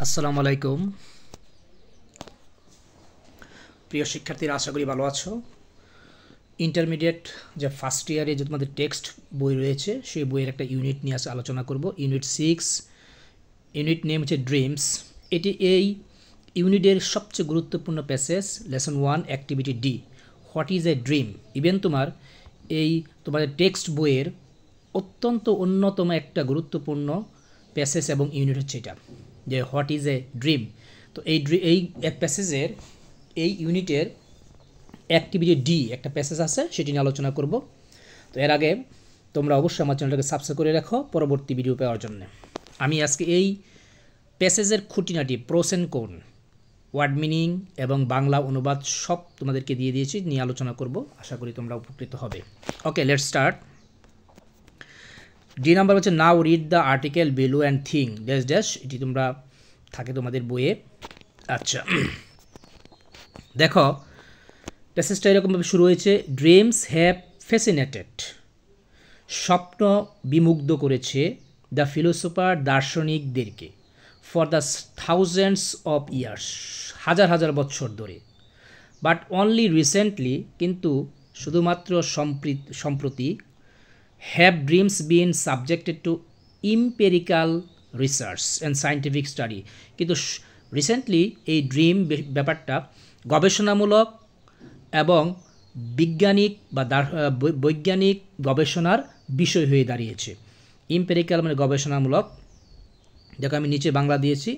আসসালামু আলাইকুম প্রিয় শিক্ষার্থীরা, আশা করি ভালো আছো। ইন্টারমিডিয়েট যে ফার্স্ট ইয়ারে যে তোমাদের টেক্সট বই রয়েছে সেই বইয়ের একটা ইউনিট নিয়ে আজকে আলোচনা করব। ইউনিট 6, ইউনিট নেম হচ্ছে ড্রিমস। এটি এই ইউনিটের সবচেয়ে গুরুত্বপূর্ণ passage. Lesson 1 activity D, what is a dream. Even তোমাদের টেক্সট বইয়ের অত্যন্ত অন্যতম একটা গুরুত্বপূর্ণ প্যাসেজ এবং ইউনিট হচ্ছে এটা, যে হোয়াট ইজ এ ড্রিম। তো এই প্যাসেজের এই ইউনিটের অ্যাক্টিভিটি ডি একটা প্যাসেজ আছে, সেটি নিয়ে আলোচনা করব। তো এর আগে তোমরা অবশ্যই আমার চ্যানেলটাকে সাবস্ক্রাইব করে রাখো পরবর্তী ভিডিও পাওয়ার জন্য। আমি আজকে এই প্যাসেজের খুঁটিনাটি প্রোস এন্ড কোন, ওয়ার্ড মিনিং এবং বাংলা অনুবাদ সব তোমাদেরকে দিয়ে দিয়েছি, নিয়ে আলোচনা করব। আশা করি তোমরা উপকৃত হবে। ওকে, লেটস স্টার্ট। ডি নাম্বার হচ্ছে now read the article below and thing dash dash. এটি তোমরা থাকে তোমাদের বইয়ে। আচ্ছা, দেখো প্যাসেজটা এরকমভাবে শুরু হয়েছে। ড্রিমস হ্যাভ ফ্যাসিনেটেড, স্বপ্ন বিমুগ্ধ করেছে দ্য ফিলোসোফার, দার্শনিকদেরকে, for the thousands of years, হাজার হাজার বছর ধরে। বাট অনলি রিসেন্টলি, কিন্তু শুধুমাত্র সম্প্রতি, have dreams been subjected to empirical research and scientific study. কিন্তু রিসেন্টলি এই ড্রিম ব্যাপারটা গবেষণামূলক এবং বৈজ্ঞানিক গবেষণার বিষয় হয়ে দাঁড়িয়েছে। ইম্পেরিক্যাল মানে গবেষণামূলক। দেখো আমি নিচে বাংলা দিয়েছি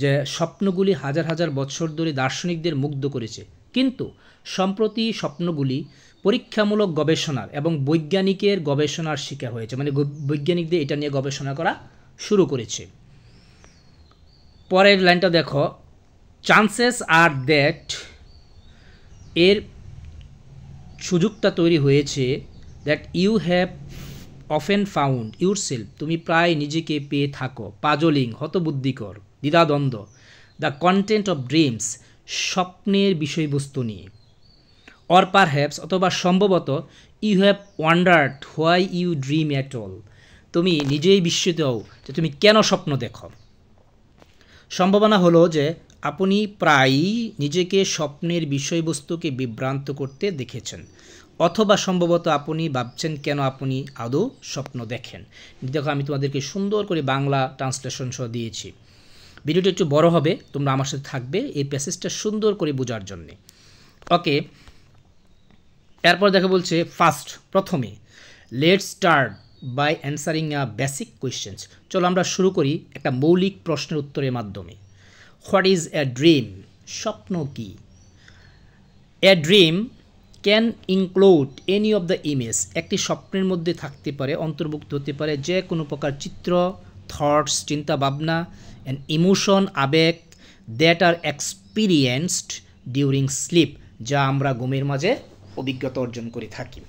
যে স্বপ্নগুলি হাজার হাজার বছর ধরে দার্শনিকদের মুগ্ধ করেছে, কিন্তু সম্প্রতি স্বপ্নগুলি পরীক্ষামূলক গবেষণার এবং বৈজ্ঞানিকের গবেষণার শিকার হয়েছে, মানে বৈজ্ঞানিকদের এটা নিয়ে গবেষণা করা শুরু করেছে। পরের লাইনটা দেখো, চান্সেস আর দ্যাট, এর সুযোগটা তৈরি হয়েছে, that you have often found yourself, তুমি প্রায় নিজেকে পেয়ে থাকো, পাজলিং হতবুদ্ধিকর, দ্বিধাদ্বন্দ্ব, দ্য কন্টেন্ট অফ ড্রিমস, স্বপ্নের বিষয়বস্তু নিয়ে। অর পারহ্যাপস, অথবা সম্ভবত, you have wondered why you dream at all, তুমি নিজেই বিস্মিত হও যে তুমি কেন স্বপ্ন দেখো। সম্ভাবনা হলো যে আপনি প্রায়ই নিজেকে স্বপ্নের বিষয়বস্তুকে বিভ্রান্ত করতে দেখেছেন, অথবা সম্ভবত আপনি ভাবছেন কেন আপনি আদৌ স্বপ্ন দেখেন। দেখো আমি তোমাদেরকে সুন্দর করে বাংলা ট্রান্সলেশন সহ দিয়েছি। ভিডিওটা একটু বড় হবে, তোমরা আমার সাথে থাকবে এই প্যাসেজটা সুন্দর করে বোঝার জন্যে। ওকে, এরপর দেখা বলছে ফার্স্ট, প্রথমে, let's start by answering a basic questions. চলো আমরা শুরু করি একটা মৌলিক প্রশ্নের উত্তরের মাধ্যমে। হোয়াট ইজ এ ড্রিম, স্বপ্ন কি? A dream can include any of the image, একটি স্বপ্নের মধ্যে থাকতে পারে, অন্তর্ভুক্ত হতে পারে যে কোনো প্রকার চিত্র, থটস, চিন্তা ভাবনা, অ্যান্ড ইমোশন, আবেগ, that are experienced during sleep, যা আমরা ঘুমের মাঝে অভিজ্ঞতা অর্জন করে থাকি।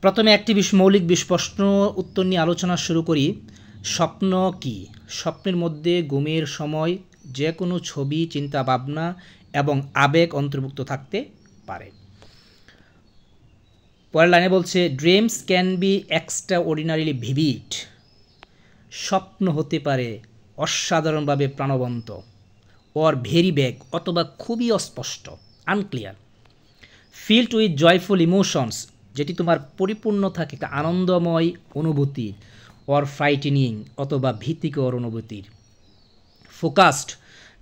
প্রথমে একটি মৌলিক প্রশ্ন উত্তর নিয়ে আলোচনা শুরু করি। স্বপ্ন কি? স্বপ্নের মধ্যে ঘুমের সময় যে কোনো ছবি, চিন্তা ভাবনা এবং আবেগ অন্তর্ভুক্ত থাকতে পারে। পরের লাইনে বলছে dreams can be extra ordinarily vivid, স্বপ্ন হতে পারে অসাধারণভাবে প্রাণবন্ত, অর ভেরি ভ্যাগ, অথবা খুবই অস্পষ্ট, unclear. Filled with joyful emotions, যেটি তোমার পরিপূর্ণ থাকে একটা আনন্দময় অনুভূতির, অর ফ্রাইটেনিং, অথবা ভীতিকর অনুভূতির। ফোকাসড,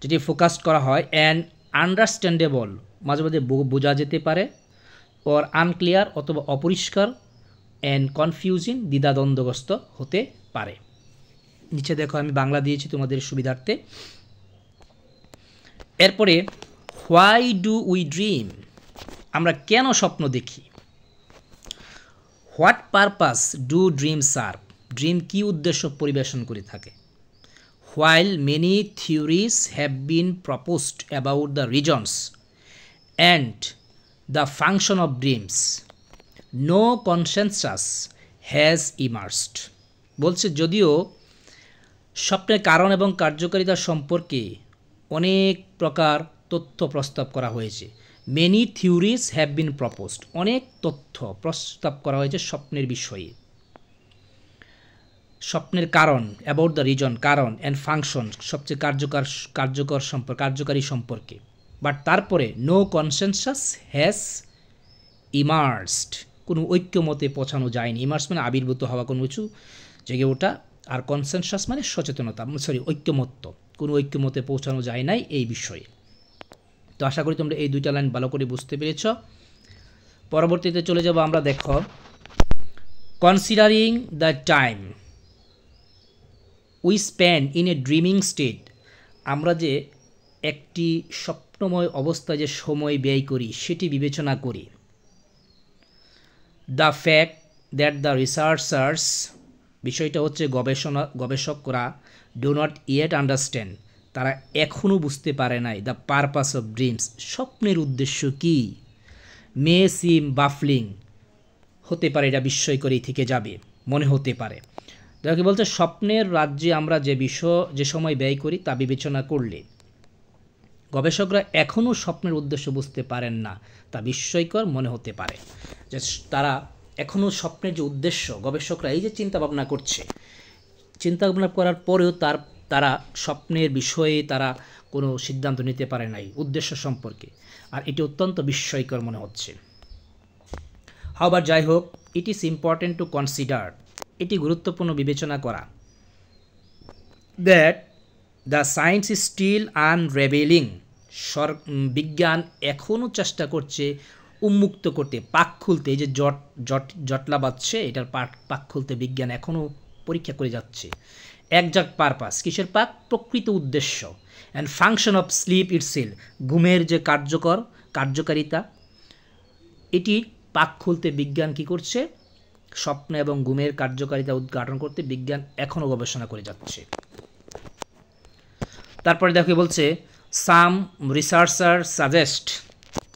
যেটি ফোকাসড করা হয়, অ্যান্ড আন্ডারস্ট্যান্ডেবল, মাঝে মাঝে বোঝা যেতে পারে, অর আনক্লিয়ার, অথবা অপরিষ্কার, অ্যান্ড কনফিউজিং, দ্বিধাদ্বন্দ্বগ্রস্ত হতে পারে। নিচে দেখো আমি বাংলা দিয়েছি তোমাদের সুবিধার্থে। এরপরে হোয়াই ডু উই ড্রিম, আমরা কেন স্বপ্ন দেখি। What purpose do dream serve, dream কী উদ্দেশ্য পরিবেশন করে থাকে। While many theories have been proposed about the reasons and the function of dreams, no consensus has emerged. বলছে যদিও স্বপ্নের কারণ এবং কার্যকারিতা সম্পর্কে অনেক প্রকার তথ্য প্রস্তাব করা হয়েছে। Many theories have been proposed, অনেক তথ্য প্রস্তাব করা হয়েছে স্বপ্নের বিষয়ে। স্বপ্নের কারণ, অ্যাবাউট দ্য রিজন কারণ, অ্যান্ড ফাংশন সবচেয়ে কার্যকারী সম্পর্কে। বাট তারপরে নো কনসেনসাস হ্যাজ ইমার্সড, কোনো ঐক্যমতে পৌঁছানো যায়নি। ইমার্স মানে আবির্ভূত হওয়া, কোনো কিছু জেগে ওঠা, আর কনসেনসাস মানে সচেতনতা, ঐক্যমত্য, কোনো ঐক্যমতে পৌঁছানো যায় নাই এই বিষয়ে। তো আশা করি তোমরা এই দুইটা লাইন ভালো করে বুঝতে পেরেছ। পরবর্তীতে চলে যাব আমরা। দেখো, considering the time we spend in a dreaming state, আমরা যে একটি স্বপ্নময় অবস্থায় যে সময় ব্যয় করি সেটি বিবেচনা করি। The fact that the researchers, বিষয়টা হচ্ছে গবেষকরা ডু নট ইয়েট আন্ডারস্ট্যান্ড, তারা এখনও বুঝতে পারে নাই দ্য পারপাস অফ ড্রিমস, স্বপ্নের উদ্দেশ্য কী। মে সিম বাফলিং, হতে পারে এটা বিস্ময়করই থেকে যাবে, মনে হতে পারে। দেখো বলছে স্বপ্নের রাজ্যে আমরা যে সময় ব্যয় করি তা বিবেচনা করলে গবেষকরা এখনও স্বপ্নের উদ্দেশ্য বুঝতে পারেন না, তা বিস্ময়কর মনে হতে পারে। যে তারা এখনও স্বপ্নের যে উদ্দেশ্য, গবেষকরা এই যে চিন্তাভাবনা করছে, চিন্তাভাবনা করার পরেও তারা স্বপ্নের বিষয়ে তারা কোনো সিদ্ধান্ত নিতে পারে নাই উদ্দেশ্য সম্পর্কে, আর এটি অত্যন্ত বিস্ময়কর মনে হচ্ছে। হাওবার যাই হোক, it is important to consider, এটি গুরুত্বপূর্ণ বিবেচনা করা, that the science is still unravelling, বিজ্ঞান এখনও চেষ্টা করছে উন্মুক্ত করতে, পাক খুলতে। এই যে জটলা বাঁধছে, এটার পাক খুলতে বিজ্ঞান এখনও পরীক্ষা করে যাচ্ছে। একজাক্ট পারপাস, কিসের পাক? প্রকৃত উদ্দেশ্য। And function of sleep itself, ঘুমের যে কার্যকারিতা, এটি পাক খুলতে বিজ্ঞান কি করছে? স্বপ্ন এবং ঘুমের কার্যকারিতা উদ্ঘাটন করতে বিজ্ঞান এখনও গবেষণা করে যাচ্ছে। তারপরে দেখো বলছে সাম রিসার্চার সাজেস্ট,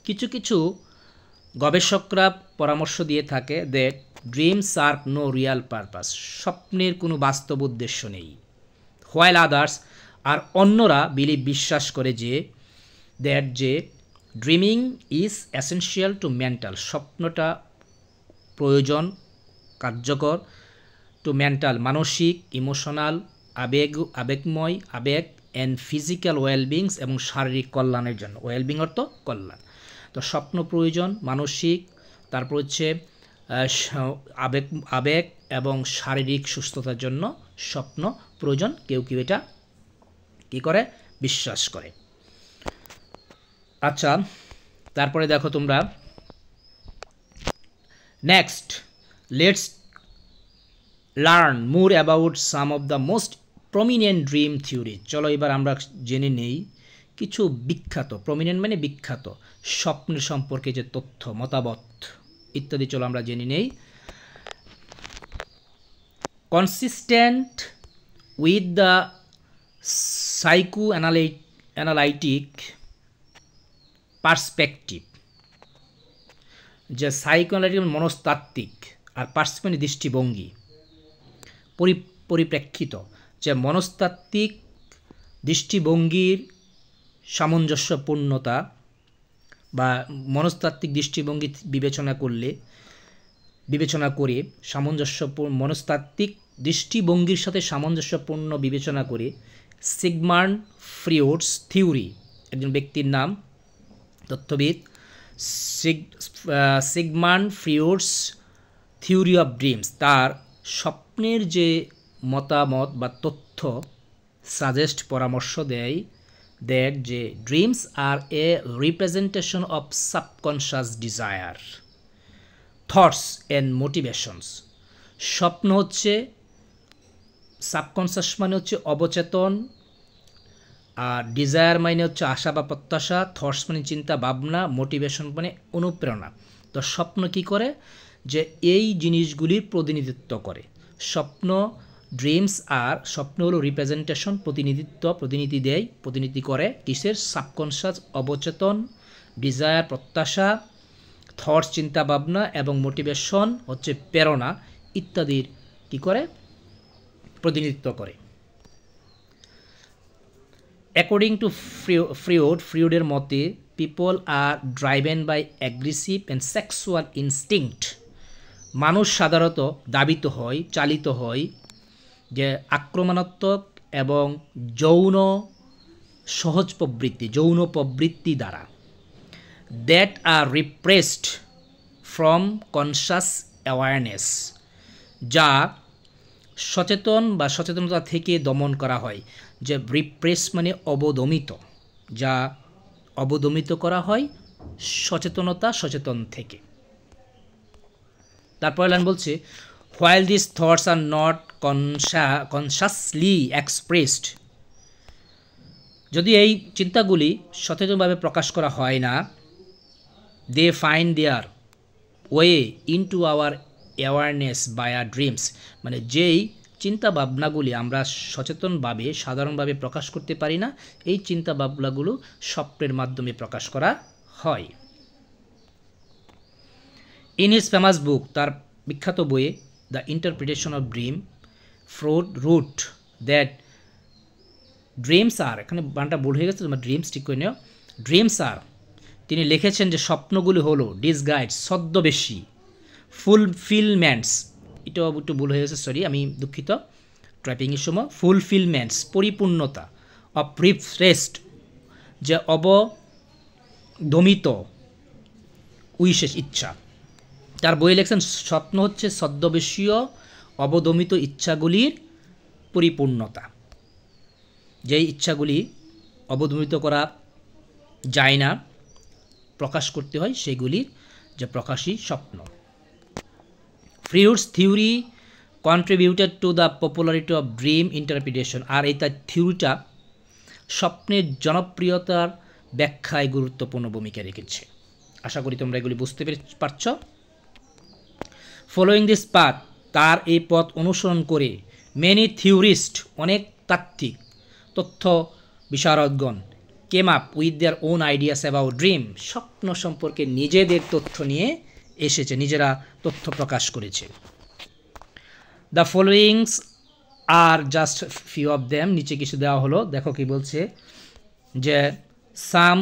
কিছু গবেষকরা পরামর্শ দিয়ে থাকে that dreams are no real purpose, স্বপ্নের কোনো বাস্তব উদ্দেশ্য নেই। হোয়াইল আদার্স, আর অন্যরা বিশ্বাস করে যে দ্যাট যে dreaming is essential to mental, স্বপ্নটা প্রয়োজন, কার্যকর, টু মেন্টাল মানসিক, ইমোশনাল, আবেগময়, আবেগ, অ্যান্ড ফিজিক্যাল ওয়েলবিংস, এবং শারীরিক কল্যাণের জন্য। ওয়েলবিং অর্থ কল্যাণ। তো স্বপ্ন প্রয়োজন মানসিক, তারপর হচ্ছে আবেগ এবং শারীরিক সুস্থতার জন্য স্বপ্ন প্রয়োজন। কেউ এটা কী করে? বিশ্বাস করে। আচ্ছা, তারপরে দেখো তোমরা next, let's learn more about some of the most prominent dream theory. চলো এবার আমরা জেনে নেই কিছু বিখ্যাত, প্রমিনেন্ট মানে বিখ্যাত, স্বপ্নের সম্পর্কে যে তথ্য, মতামত ইত্যাদি, চলো আমরা জেনে নেই। Consistent with the psychoanalytic perspective, যে সাইকোঅ্যানালাইটিক মনস্তাত্ত্বিক, আর পার্সপেক্টিভ দৃষ্টিভঙ্গি, পরিপ্রেক্ষিত, যে মনস্তাত্ত্বিক দৃষ্টিভঙ্গির সামঞ্জস্যপূর্ণতা বা মনস্তাত্ত্বিক দৃষ্টিভঙ্গি বিবেচনা করে মনস্তাত্ত্বিক দৃষ্টিভঙ্গির সাথে সামঞ্জস্যপূর্ণ বিবেচনা করে সিগমান্ড ফ্রয়েডস থিওরি, একজন ব্যক্তির নাম, তথ্যবিদ, সিগমান্ড ফ্রয়েডস থিওরি অফ ড্রিমস, তার স্বপ্নের যে মতামত বা তথ্য সাজেস্ট, পরামর্শ দেয় দ্যাট যে dreams are a representation of subconscious desire, thoughts and motivations. স্বপ্ন হচ্ছে, সাবকনশাস মানে হচ্ছে অবচেতন, আর ডিজায়ার মানে হচ্ছে আশা বা প্রত্যাশা, থটস মানে চিন্তা ভাবনা, মোটিভেশন মানে অনুপ্রেরণা। তো স্বপ্ন কি করে? যে এই জিনিসগুলির প্রতিনিধিত্ব করে। স্বপ্ন, ড্রিমস আর স্বপ্ন হলো রিপ্রেজেন্টেশন, প্রতিনিধি করে কিসের? সাবকনশাস অবচেতন, ডিজায়ার প্রত্যাশা, থটস চিন্তা ভাবনা, এবং মোটিভেশন হচ্ছে প্রেরণা ইত্যাদির কি করে? প্রতিনিধিত্ব করে। অ্যাকর্ডিং টু ফ্রয়েডের মতে people are driven by aggressive and sexual instinct, মানুষ সাধারণত চালিত হয় যে আক্রমণাত্মক এবং যৌন সহজ প্রবৃত্তি, যৌন প্রবৃত্তি দ্বারা, that are repressed from conscious awareness, যা সচেতন বা সচেতনতা থেকে দমন করা হয়। যে রিপ্রেস মানে অবদমিত, যা অবদমিত করা হয় সচেতন থেকে। তারপরে লাইন বলছে, while this thoughts are not consciously expressed, যদি এই চিন্তাগুলি সচেতনভাবে প্রকাশ করা হয় না, they find their way into our awareness by our dreams, মানে যেই চিন্তা ভাবনাগুলি আমরা সচেতনভাবে সাধারণভাবে প্রকাশ করতে পারি না, এই চিন্তা ভাবনাগুলো স্বপ্নের মাধ্যমে প্রকাশ করা হয়। ইন হিজ ফেমাস বুক, তার বিখ্যাত বইয়ে the interpretation of dream, Freud wrote that dreams are, এখানে বানটা ভুল হয়ে গেছে, তোমার ড্রিমস ঠিক করে নিও, ড্রিমস আর, তিনি লিখেছেন যে স্বপ্নগুলি হলো ডিসগাইড, ছদ্মবেশী, ফুলফিলমেন্টস, এটাও একটু ভুল হয়ে গেছে, সরি আমি দুঃখিত টাইপিংয়ের সময়, ফুলফিলমেন্টস পরিপূর্ণতা, অফ রিফ্রেশড যে অবদমিত উইশেষ ইচ্ছা। তার বই লেখছেন স্বপ্ন হচ্ছে ছদ্মবেশীয় অবদমিত ইচ্ছাগুলির পরিপূর্ণতা, যেই ইচ্ছাগুলি অবদমিত করা যায় না, প্রকাশ করতে হয়, সেগুলির যে প্রকাশী স্বপ্ন। Freud's theory contributed to the popularity of dream interpretation, আর এই তার থিওরিটা স্বপ্নের জনপ্রিয়তার ব্যাখ্যায় গুরুত্বপূর্ণ ভূমিকা রেখেছে। আশা করি তোমরা এগুলি বুঝতে পারছ। ফলোয়িং দিস পাথ, তার এই পথ অনুসরণ করে, মেনি থিওরিস্ট, অনেক তাত্ত্বিক তথ্য বিশারদগণ, came up with their own ideas about dream, স্বপ্ন সম্পর্কে নিজেদের তথ্য নিয়ে এসেছে, নিজেরা তথ্য প্রকাশ করেছে। The followings are just few of them, নিচে কিছু দেওয়া হলো, দেখো কি বলছে, যে সাম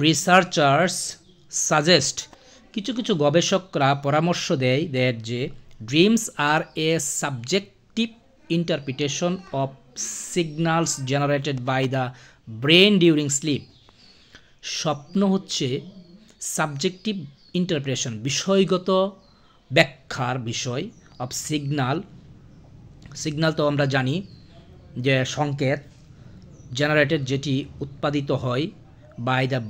রিসার্চার্স সাজেস্ট, কিছু কিছু গবেষকরা পরামর্শ দেয় দ্যাট যে dreams are a subjective interpretation of signals generated by the brain during sleep, স্বপ্ন হচ্ছে সাবজেক্টিভ ইন্টারপ্রিটেশন, বিষয়গত ব্যাখ্যার বিষয়, অফ সিগন্যাল তো আমরা জানি যে সংকেত, জেনারেটেড যেটি উৎপাদিত হয়, বাই দ্য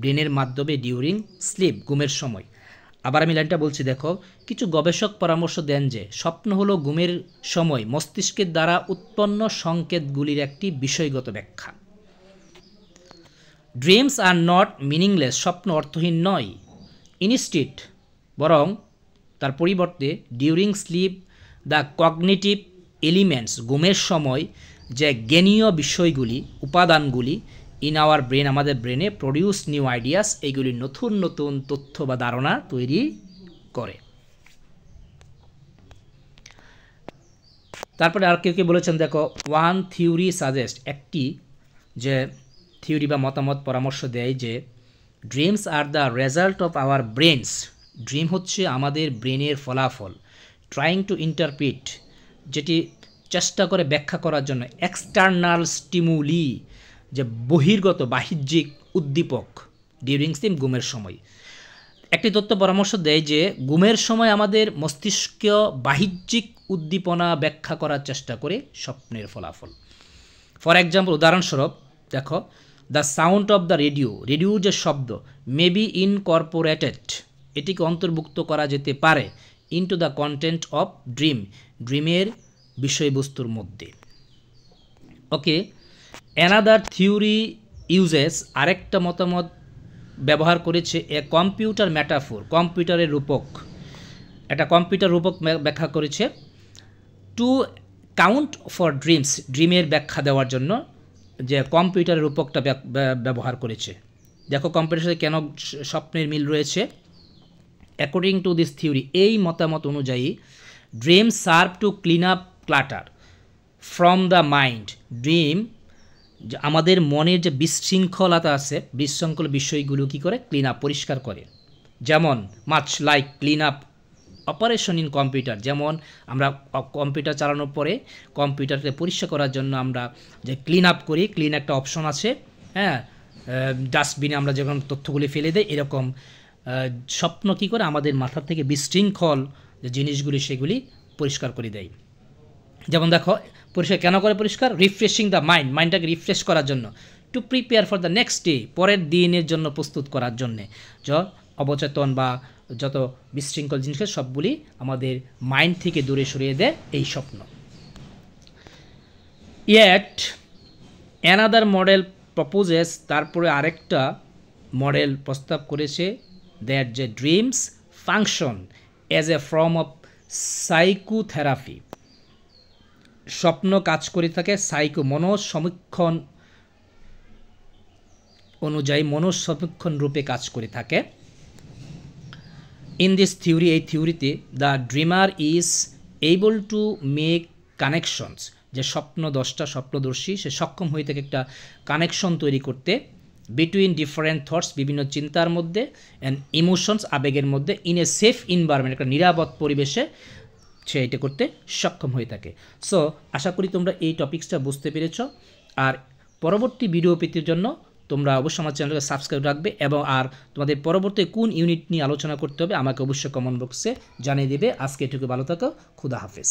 ব্রেনের মাধ্যমে ডিউরিং স্লিপ, ঘুমের সময়। আবার আমি লাইনটা বলছি, দেখো, কিছু গবেষক পরামর্শ দেন যে স্বপ্ন হলো ঘুমের সময় মস্তিষ্কের দ্বারা উৎপন্ন সংকেতগুলির একটি বিষয়গত ব্যাখ্যা। ড্রিমস আর নট মিনিংলেস, স্বপ্ন অর্থহীন নয়, ইনস্টিড বরং তার পরিবর্তে during slip the cognitive elements, ঘুমের সময় যে জ্ঞানীয় বিষয়গুলি, উপাদানগুলি, ইন আওয়ার ব্রেন, আমাদের ব্রেনে প্রডিউস নিউ আইডিয়াস, এইগুলি নতুন নতুন তথ্য বা ধারণা তৈরি করে। তারপরে আর কেউ কেউ বলেছেন, দেখো, ওয়ান থিওরি সাজেস্ট, একটি যে থিওরি বা মতামত পরামর্শ দেয় যে dreams are the result of our brains, dream হচ্ছে আমাদের ব্রেনের ফলাফল, ট্রাইং টু ইন্টারপ্রিট, যেটি চেষ্টা করে ব্যাখ্যা করার জন্য, এক্সটার্নাল স্টিমুলি, যে বহির্গত বাহ্যিক উদ্দীপক, ডিউরিং স্লিপ, ঘুমের সময়। একটি তথ্য পরামর্শ দেয় যে ঘুমের সময় আমাদের মস্তিষ্ক বাহ্যিক উদ্দীপনা ব্যাখ্যা করার চেষ্টা করে স্বপ্নের ফলাফল। ফর এক্সাম্পল, উদাহরণস্বরূপ দেখো, দ্য সাউন্ড অফ দ্য রেডিওর যে শব্দ, মে বি ইনকর্পোরেটেড, এটিকে অন্তর্ভুক্ত করা যেতে পারে ইনটু দ্য কন্টেন্ট অফ ড্রিমের বিষয়বস্তুর মধ্যে। ওকে, অ্যানাদার থিওরি ইউজেস, আরেকটা মতামত ব্যবহার করেছে এ কম্পিউটার ম্যাটাফোর, কম্পিউটারের রূপক, একটা কম্পিউটার রূপক ব্যাখ্যা করেছে, টু কাউন্ট ফর ড্রিমের ব্যাখ্যা দেওয়ার জন্য যে কম্পিউটারের রূপকটা ব্যবহার করেছে। দেখো কম্পিউটারের সাথে কেন স্বপ্নের মিল রয়েছে। অ্যাকর্ডিং টু দিস থিওরি, এই মতামত অনুযায়ী, dream serve to clean up clutter from the mind, dream আমাদের মনের যে বিশৃঙ্খলতা আছে, বিশৃঙ্খল বিষয়গুলো কী করে, ক্লিন আপ, পরিষ্কার করে। যেমন much like clean up operation in computer, যেমন আমরা কম্পিউটার চালানোর পরে কম্পিউটারকে পরিষ্কার করার জন্য আমরা যে ক্লিন আপ করি, ক্লিন একটা অপশন আছে, হ্যাঁ, ডাস্টবিনে আমরা যখন তথ্যগুলি ফেলে দেই, এরকম স্বপ্ন কী করে আমাদের মাথা থেকে বিশৃঙ্খল যে জিনিসগুলি সেগুলি পরিষ্কার করে দেয়। যেমন দেখো, পরিষ্কার কেন করে? পরিষ্কার রিফ্রেশিং দ্য মাইন্ড, মাইন্ডটাকে রিফ্রেশ করার জন্য, to prepare for the next day, পরের দিনের জন্য প্রস্তুত করার জন্যে। অবচেতন বা যত বিশৃঙ্খল জিনিস সবগুলি আমাদের মাইন্ড থেকে দূরে সরিয়ে দেয় এই স্বপ্ন। ইয়েট অ্যানাদার মডেল প্রপোজেস, তারপরে আরেকটা মডেল প্রস্তাব করেছে, দ্যাট যে dreams function as a form of psychotherapy, স্বপ্ন কাজ করে থাকে মনঃসমীক্ষণ অনুযায়ী, মনঃসমীক্ষণ রূপে কাজ করে থাকে। ইন দিস থিওরি, এই থিওরিতে the dreamer is able to make connections, যে স্বপ্নদর্শী সে সক্ষম হয়ে থাকে একটা কানেকশন তৈরি করতে বিটুইন ডিফারেন্ট থটস, বিভিন্ন চিন্তার মধ্যে, অ্যান্ড ইমোশনস, আবেগের মধ্যে, ইন এ সেফ এনভায়রনমেন্ট, একটা নিরাপদ পরিবেশে সে এটা করতে সক্ষম হয়ে থাকে। সো আশা করি তোমরা এই টপিক্সটা বুঝতে পেরেছ। আর পরবর্তী ভিডিও পেতে জন্য তোমরা অবশ্যই আমার চ্যানেলকে সাবস্ক্রাইব রাখবে, এবং আর তোমাদের পরবর্তী কোন ইউনিট নিয়ে আলোচনা করতে হবে আমাকে অবশ্যই কমেন্ট বক্সে জানিয়ে দেবে। আজকে এটুকু, ভালো থাকো, খুদা হাফেজ।